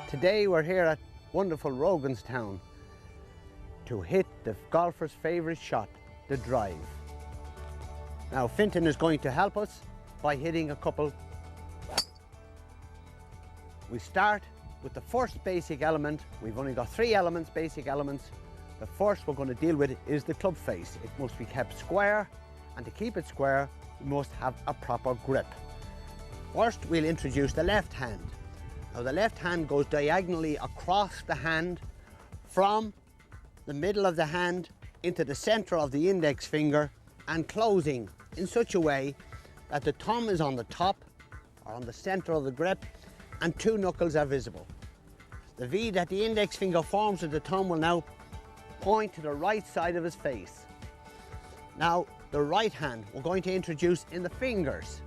Today we're here at wonderful Roganstown to hit the golfer's favourite shot, the drive. Now Fintan is going to help us by hitting a couple. We start with the first basic element. We've only got three elements, basic elements. The first we're going to deal with is the club face. It must be kept square, and to keep it square we must have a proper grip. First we'll introduce the left hand. Now the left hand goes diagonally across the hand from the middle of the hand into the centre of the index finger and closing in such a way that the thumb is on the top or on the centre of the grip and two knuckles are visible. The V that the index finger forms with the thumb will now point to the right side of his face. Now the right hand we're going to introduce in the fingers.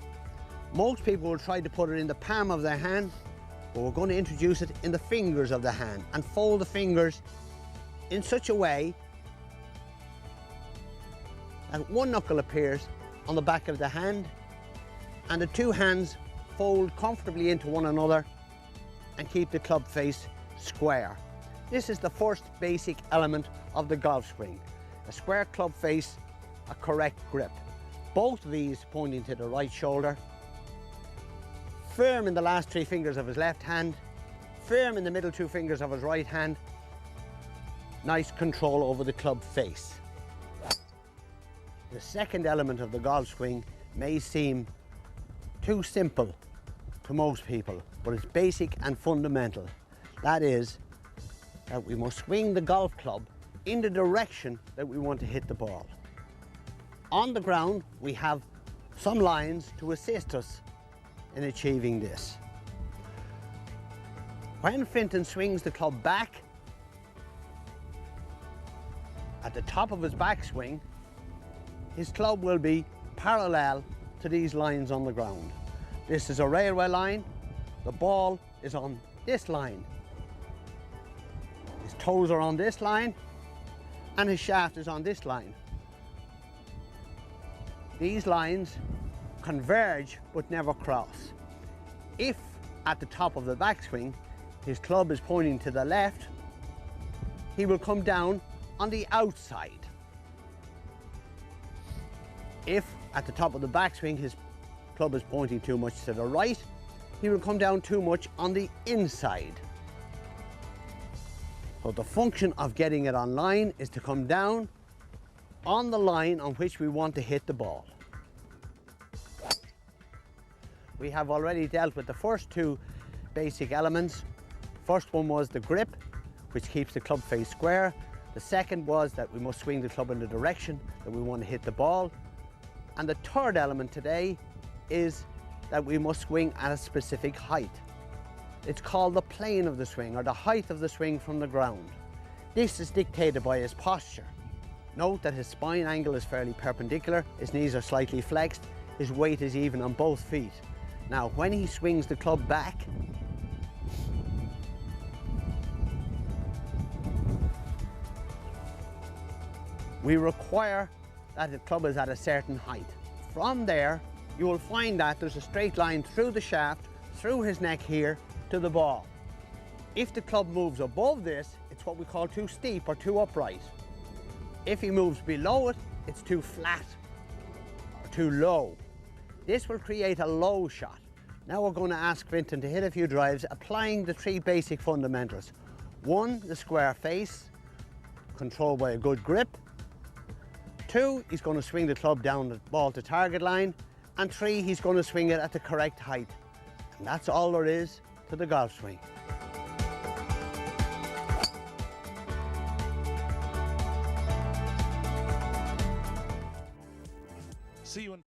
Most people will try to put it in the palm of their hand, but we're going to introduce it in the fingers of the hand and fold the fingers in such a way that one knuckle appears on the back of the hand and the two hands fold comfortably into one another and keep the club face square. This is the first basic element of the golf swing. A square club face, a correct grip. Both V's pointing to the right shoulder. Firm in the last three fingers of his left hand, firm in the middle two fingers of his right hand. Nice control over the club face. The second element of the golf swing may seem too simple to most people, but it's basic and fundamental. That is that we must swing the golf club in the direction that we want to hit the ball. On the ground, we have some lines to assist us in achieving this. When Fintan swings the club back, at the top of his backswing, his club will be parallel to these lines on the ground. This is a railway line. The ball is on this line. His toes are on this line and his shaft is on this line. These lines converge but never cross. If at the top of the backswing his club is pointing to the left, he will come down on the outside. If at the top of the backswing his club is pointing too much to the right, he will come down too much on the inside. So the function of getting it on line is to come down on the line on which we want to hit the ball. We have already dealt with the first two basic elements. First one was the grip, which keeps the club face square. The second was that we must swing the club in the direction that we want to hit the ball. And the third element today is that we must swing at a specific height. It's called the plane of the swing, or the height of the swing from the ground. This is dictated by his posture. Note that his spine angle is fairly perpendicular, his knees are slightly flexed, his weight is even on both feet. Now, when he swings the club back, we require that the club is at a certain height. From there, you will find that there's a straight line through the shaft, through his neck here, to the ball. If the club moves above this, it's what we call too steep or too upright. If he moves below it, it's too flat or too low. This will create a low shot. Now we're going to ask Fintan to hit a few drives applying the three basic fundamentals. One, the square face, controlled by a good grip. Two, he's going to swing the club down the ball to target line. And three, he's going to swing it at the correct height. And that's all there is to the golf swing. See you in